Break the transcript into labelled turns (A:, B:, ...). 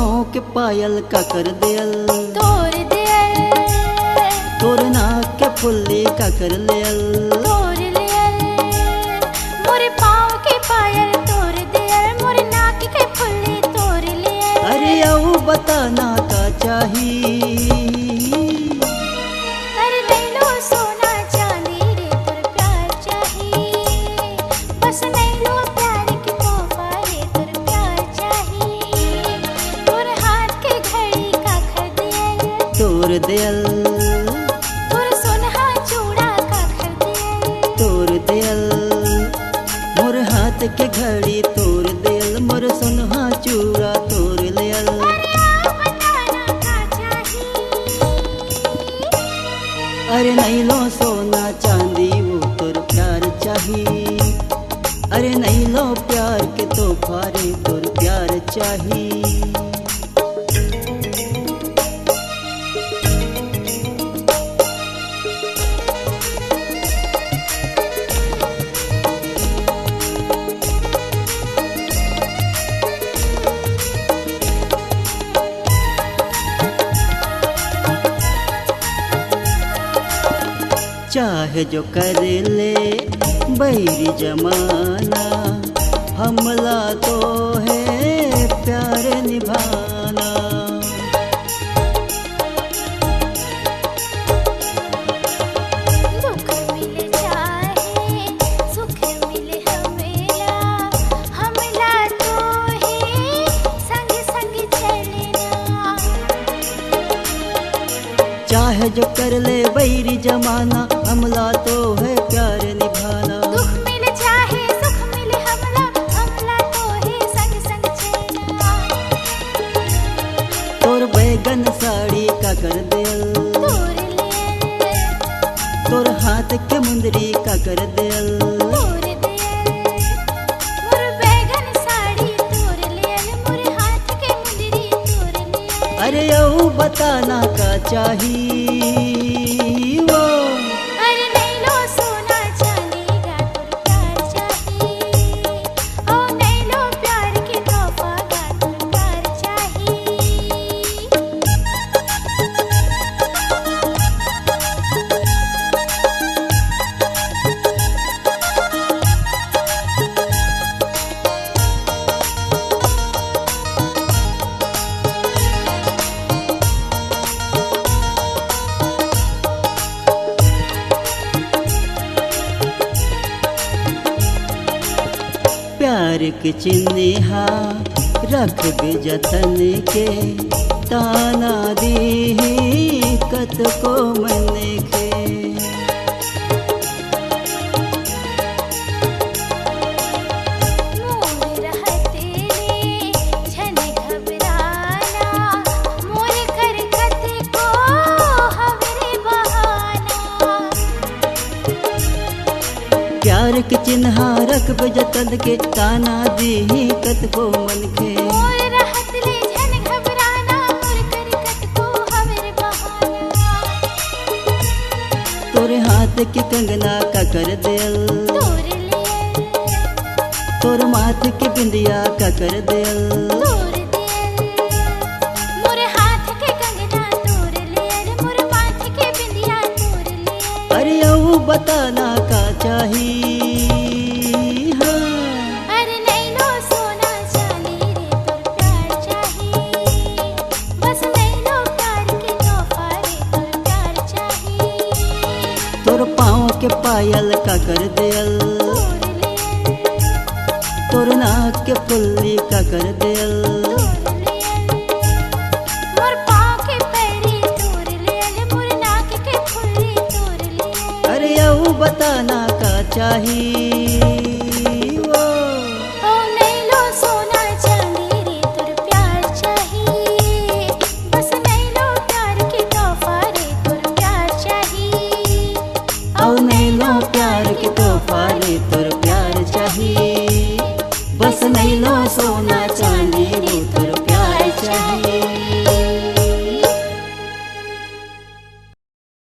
A: पाँव के पायल का कर दियल,
B: तोड़ दियल,
A: तोर नाक के फुल्ली का कर लियल,
B: तोड़ लियल, मोरे पाँव के पायल तोड़ दियल, मोरे नाक के फुल्ली तोड़ लियल।
A: अरे आओ बताना का चाही,
B: अरे नैनो सोना चांदी रे तोर प्यार चाही, बस नैनो प्यार की तोहफा रे तोर प्यार चाही। तोर हाथ के घड़ी का खर दियल,
A: तोर दियल,
B: तोर सोनहा चूड़ा का खर दियल,
A: तोर दियल, मोर हाथ के घड़ी तोर दियल, मोर सोनहा चूड़ा तोर लियल।
B: अरे आ बताना का चाही,
A: अरे नहीं लो सोना चांदी वो तोर प्यार चाही, अरे नहीं लो प्यार के तोहफा रे तोर प्यार चाही। चाहे जो कर ले बैरी जमाना, हमला तो है प्यार निभाना।
B: दुख मिले चाहे सुख मिले हमेला, हमला तो है संग संग चलना।
A: चाहे जो कर ले बैरी जमाना, हमला तो है प्यार निभाना।
B: दुख मिले चाहे सुख मिले हमला, हमला तो है संग संग चलना।
A: तोर बैगन साड़ी का कर दियल,
B: तोड़ लियल,
A: तोर हाथ के मुंदरी का कर दियल,
B: तोड़ दियल, मोर बैगन साड़ी तोड़ लियल, मोर हाथ के मुंदरी तोड़ लियल।
A: अरे यू बताना का चाही वो।
B: अरे नैनो सोना चांदी गा तोर प्यार चाही, ओ नैनो प्यार की तोहफा गा तोर प्यार चाही।
A: प्यार के चिन्हा रख बे जतन के, ताना दी कत को मन के।
B: मोर रहते रे झन घबराना, मोर करकत को हमरे बहाना।
A: प्यार के चिन्हा रख बे जतन के, ताना दी कत को मन के।
B: मोर रहत ले झन घबराना, मोर करकत को हमरे बहाना।
A: तोरे हाथ के कंगना का कर दियल,
B: तोड़ लियल,
A: तोर माथ के बिंदिया का कर दियल,
B: तोड़ दियल, मोर हाथ के कंगना तोड़ लियल, मोर माथ के बिंदिया तोड़ लियल।
A: अरे यू बताना का चाही। हाँ।
B: अरे नैनो सोना चांदी रे तोर प्यार चाही, बस नैनो प्यार की तोहफा रे तोर प्यार चाही।
A: तोर पाँव के पायल का कर दियल,
B: तोड़ लियल,
A: तोर नाक के फुल्ली का कर दियल,
B: तोड़ लियल, मोर पाँव के पैरी तोड़ लियल, मोर नाक के फुल्ली तोड़ लियल।
A: अरे यू बताना का चाही।